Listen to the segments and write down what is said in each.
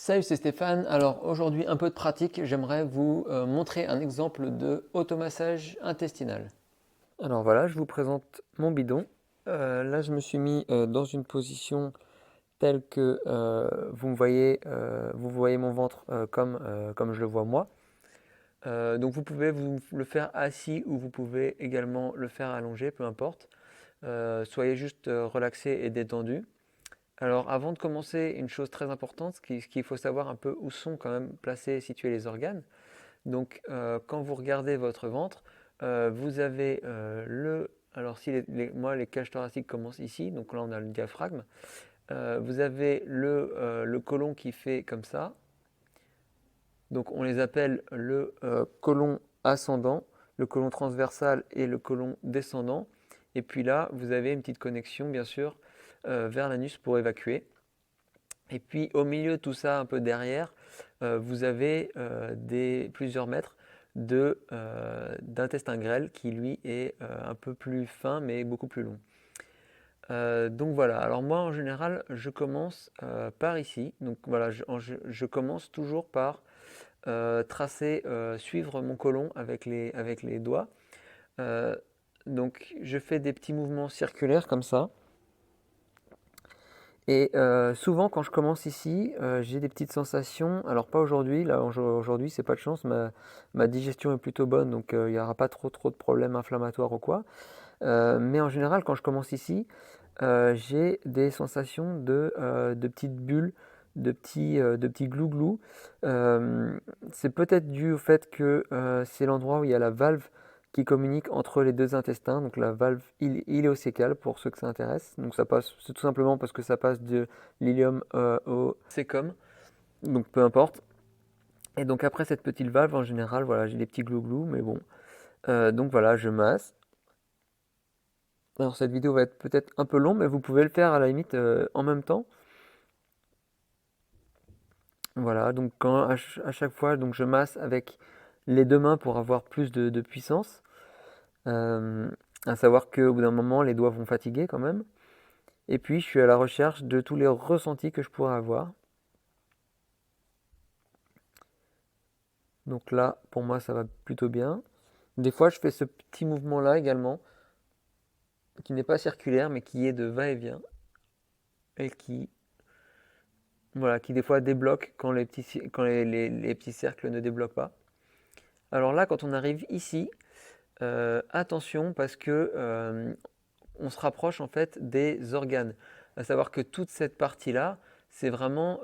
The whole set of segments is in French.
Salut, c'est Stéphane. Alors aujourd'hui, un peu de pratique. J'aimerais vous montrer un exemple de automassage intestinal. Alors voilà, je vous présente mon bidon. Là, je me suis mis dans une position telle que vous voyez mon ventre comme je le vois moi. Donc vous pouvez vous le faire assis ou vous pouvez également le faire allongé, peu importe. Soyez juste relaxé et détendu. Alors, avant de commencer, une chose très importante, ce qu'il faut savoir un peu où sont quand même placés et situés les organes. Donc, quand vous regardez votre ventre, vous avez alors si moi les cages thoraciques commencent ici, donc là on a le diaphragme. Vous avez le côlon qui fait comme ça. Donc, on les appelle le côlon ascendant, le côlon transversal et le côlon descendant. Et puis là, vous avez une petite connexion, bien sûr, vers l'anus pour évacuer. Et puis au milieu de tout ça, un peu derrière, vous avez plusieurs mètres d'intestin grêle qui lui est un peu plus fin mais beaucoup plus long. Donc voilà, alors moi en général je commence par ici. Donc voilà, je commence toujours par suivre mon côlon avec les doigts. Euh, donc je fais des petits mouvements circulaires comme ça. Et souvent, quand je commence ici, j'ai des petites sensations. Alors pas aujourd'hui, là aujourd'hui c'est pas de chance, ma digestion est plutôt bonne, donc il n'y aura pas trop de problèmes inflammatoires ou quoi. Mais en général, quand je commence ici, j'ai des sensations de petites bulles, de petits glouglous. Euh, c'est peut-être dû au fait que c'est l'endroit où il y a la valve qui communique entre les deux intestins, donc la valve iléosécale pour ceux que ça intéresse. Donc ça passe, c'est tout simplement parce que ça passe de l'ilium au cécum, donc peu importe. Et donc après cette petite valve, en général, voilà, j'ai des petits glouglous, mais bon. Donc voilà, je masse. Alors cette vidéo va être peut-être un peu longue, mais vous pouvez le faire à la limite en même temps. Voilà, donc à chaque fois, donc je masse avec les deux mains pour avoir plus de puissance. Euh, à savoir qu'au bout d'un moment, les doigts vont fatiguer quand même. Et puis, je suis à la recherche de tous les ressentis que je pourrais avoir. Donc là, pour moi, ça va plutôt bien. Des fois, je fais ce petit mouvement-là également, qui n'est pas circulaire, mais qui est de va-et-vient, et voilà, qui des fois débloque quand les petits cercles ne débloquent pas. Alors là, quand on arrive ici, attention parce que on se rapproche en fait des organes. À savoir que toute cette partie-là, c'est vraiment,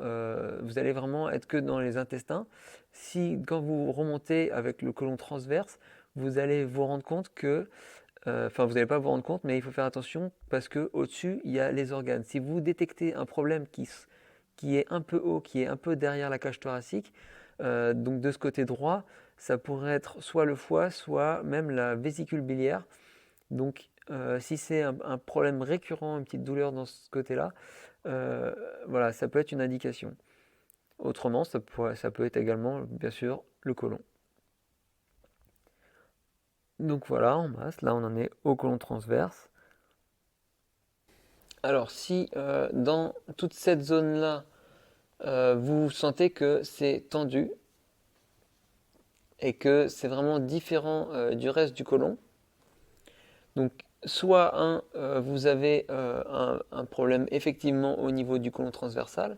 vous allez vraiment être que dans les intestins. Si quand vous remontez avec le côlon transverse, vous allez vous rendre compte que, enfin vous n'allez pas vous rendre compte, mais il faut faire attention parce que au-dessus il y a les organes. Si vous détectez un problème qui est un peu haut, qui est un peu derrière la cage thoracique, donc de ce côté droit, ça pourrait être soit le foie, soit même la vésicule biliaire. Donc, si c'est un problème récurrent, une petite douleur dans ce côté-là, euh, voilà, ça peut être une indication. Autrement, ça peut être également, bien sûr, le côlon. Donc voilà, en masse, là on en est au côlon transverse. Alors, si dans toute cette zone-là, vous sentez que c'est tendu et que c'est vraiment différent du reste du côlon, donc soit vous avez un problème effectivement au niveau du côlon transversal,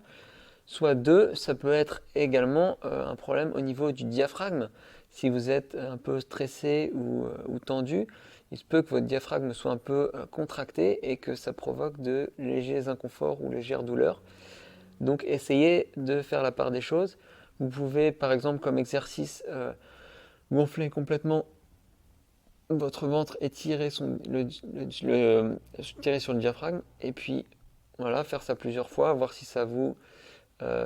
soit deux, ça peut être également un problème au niveau du diaphragme. Si vous êtes un peu stressé ou tendu, il se peut que votre diaphragme soit un peu contracté et que ça provoque de légers inconforts ou légères douleurs. Donc essayez de faire la part des choses. Vous pouvez par exemple comme exercice gonfler complètement votre ventre et tirer sur le diaphragme et puis voilà, faire ça plusieurs fois, voir si ça vous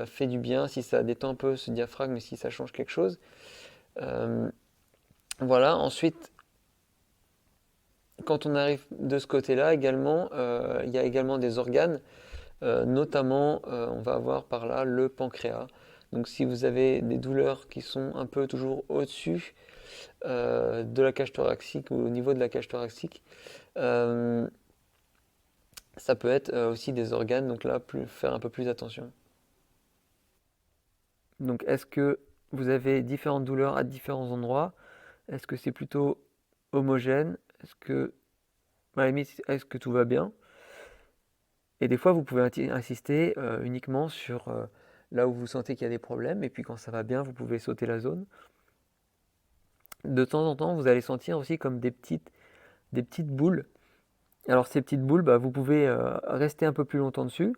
fait du bien, si ça détend un peu ce diaphragme et si ça change quelque chose. Euh, voilà, ensuite, quand on arrive de ce côté-là également, il y a également des organes, notamment on va avoir par là le pancréas. Donc si vous avez des douleurs qui sont un peu toujours au-dessus de la cage thoracique ou au niveau de la cage thoracique, euh, ça peut être aussi des organes, donc là, faire un peu plus attention. Donc est-ce que vous avez différentes douleurs à différents endroits? Est-ce que c'est plutôt homogène? Est-ce que, à la limite, est-ce que tout va bien? Et des fois, vous pouvez insister uniquement sur là où vous sentez qu'il y a des problèmes, et puis quand ça va bien, vous pouvez sauter la zone. De temps en temps, vous allez sentir aussi comme des petites boules. Alors ces petites boules, bah, vous pouvez rester un peu plus longtemps dessus.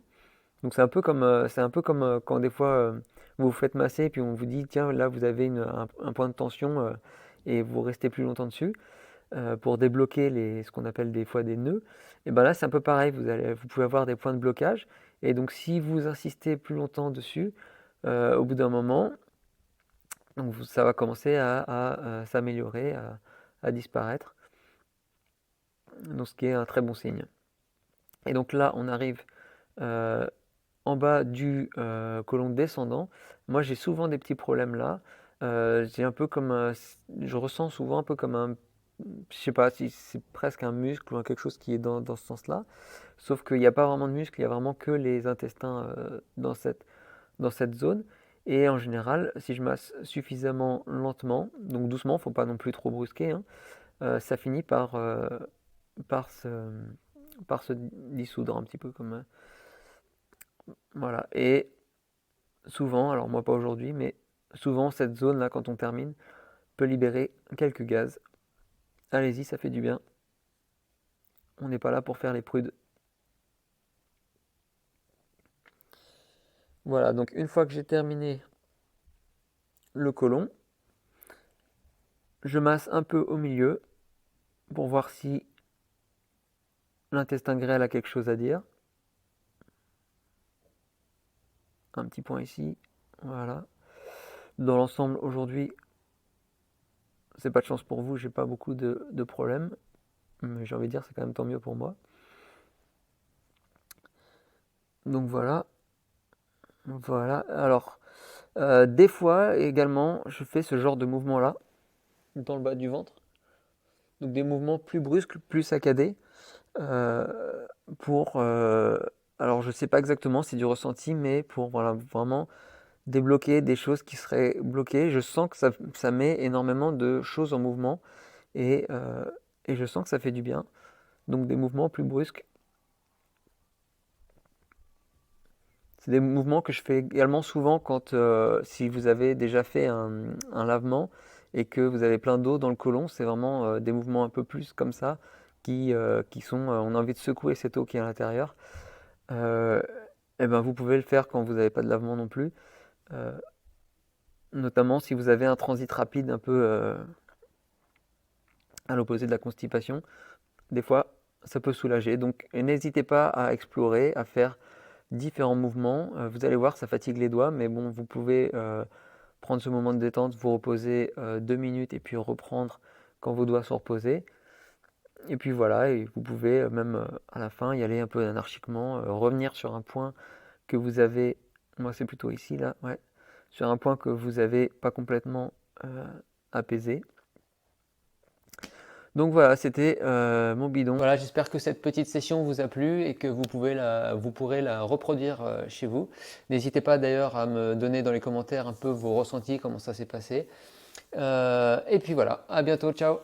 Donc c'est un peu comme quand des fois vous vous faites masser et puis on vous dit tiens là vous avez un point de tension et vous restez plus longtemps dessus pour débloquer ce qu'on appelle des fois des nœuds. Et ben là c'est un peu pareil, vous pouvez avoir des points de blocage et donc si vous insistez plus longtemps dessus, au bout d'un moment, donc ça va commencer à s'améliorer, à disparaître. Donc ce qui est un très bon signe. Et donc là on arrive euh, en bas du côlon descendant. Moi, j'ai souvent des petits problèmes là. J'ai un peu comme je ressens souvent un peu comme je sais pas si c'est presque un muscle ou quelque chose qui est dans ce sens-là. Sauf qu'il n'y a pas vraiment de muscle, il y a vraiment que les intestins dans cette zone. Et en général, si je masse suffisamment lentement, donc doucement, faut pas non plus trop brusquer, hein, ça finit par se, par se dissoudre un petit peu comme voilà. Et souvent, alors moi pas aujourd'hui, mais souvent cette zone-là, quand on termine, peut libérer quelques gaz. Allez-y, ça fait du bien. On n'est pas là pour faire les prudes. Voilà, donc une fois que j'ai terminé le côlon, je masse un peu au milieu pour voir si l'intestin grêle a quelque chose à dire. Un petit point ici, voilà. Dans l'ensemble, aujourd'hui, c'est pas de chance pour vous, j'ai pas beaucoup de problèmes. Mais j'ai envie de dire, c'est quand même tant mieux pour moi. Donc voilà, voilà. Alors, des fois également, je fais ce genre de mouvement-là, dans le bas du ventre. Donc des mouvements plus brusques, plus saccadés, euh, pour... alors je sais pas exactement, c'est du ressenti, mais pour voilà, vraiment débloquer des choses qui seraient bloquées. Je sens que ça met énormément de choses en mouvement et, euh, et je sens que ça fait du bien. Donc des mouvements plus brusques. C'est des mouvements que je fais également souvent quand, si vous avez déjà fait un lavement et que vous avez plein d'eau dans le côlon, c'est vraiment des mouvements un peu plus comme ça qui sont, on a envie de secouer cette eau qui est à l'intérieur. Euh, et ben vous pouvez le faire quand vous n'avez pas de lavement non plus, euh, notamment si vous avez un transit rapide un peu à l'opposé de la constipation. Des fois, ça peut soulager. Donc n'hésitez pas à explorer, à faire différents mouvements. Vous allez voir, ça fatigue les doigts, mais bon, vous pouvez prendre ce moment de détente, vous reposer 2 minutes et puis reprendre quand vos doigts sont reposés. Et puis voilà, et vous pouvez même à la fin y aller un peu anarchiquement, revenir sur un point que vous avez, moi c'est plutôt ici là, ouais, sur un point que vous avez pas complètement apaisé. Donc voilà, c'était mon bidon. Voilà, j'espère que cette petite session vous a plu et que vous pourrez la reproduire chez vous. N'hésitez pas d'ailleurs à me donner dans les commentaires un peu vos ressentis, comment ça s'est passé. Et puis voilà, à bientôt, ciao!